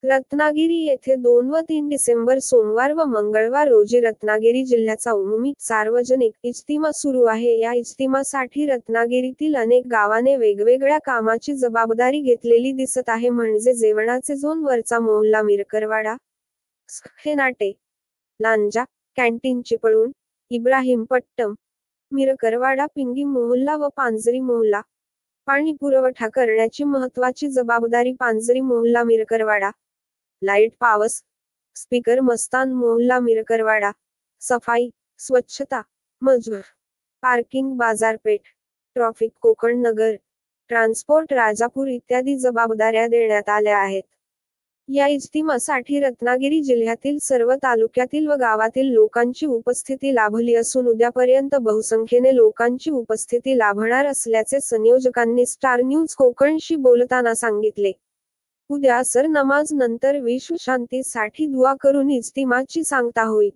रत्नागिरी येथे 2 व 3 डिसेंबर सोमवार व मंगळवार रोजी रत्नागिरी जिल्ह्याचा उमूमी सार्वजनिक इज्तिमा सुरू आहे। या इज्तिमासाठी रत्नागिरीतील अनेक गावाने वेगवेगळ्या कामाची जबाबदारी घेतलेली दिसत आहे। म्हणजे जेवणाचे झोन वरचा मोहल्ला मिरकरवाडा, हेनाटे, लांजा, कॅन्टीन चिपळूण, इब्राहिमपट्टम, मिरकरवाडा, पिंगी मोहल्ला व पांजरी मोहल्ला। पाणी पुरवठा करण्याची महत्त्वाची जबाबदारी पांजरी मोहल्ला मिरकरवाडा, लाईट पावस, स्पीकर मस्तान मोहल्ला मिरकरवाडा, सफाई, स्वच्छता, मजूर, पार्किंग बाजारपेठ, ट्रॉफिक कोकण नगर, ट्रान्सपोर्ट राजापूर इत्यादी जबाबदाऱ्या देण्यात आल्या आहेत। या इज्तिमासाठी रत्नागिरी जिल्ह्यातील सर्व तालुक्यातील व गावातील लोकांची उपस्थिती लाभली असून उद्यापर्यंत बहुसंख्येने लोकांची उपस्थिती लाभणार असल्याचे संयोजकांनी स्टार न्यूज कोकणशी बोलताना सांगितले। उद्या असर नमाज नंतर विश्व शांतीसाठी दुआ करून इज्तिमाची सांगता होईल।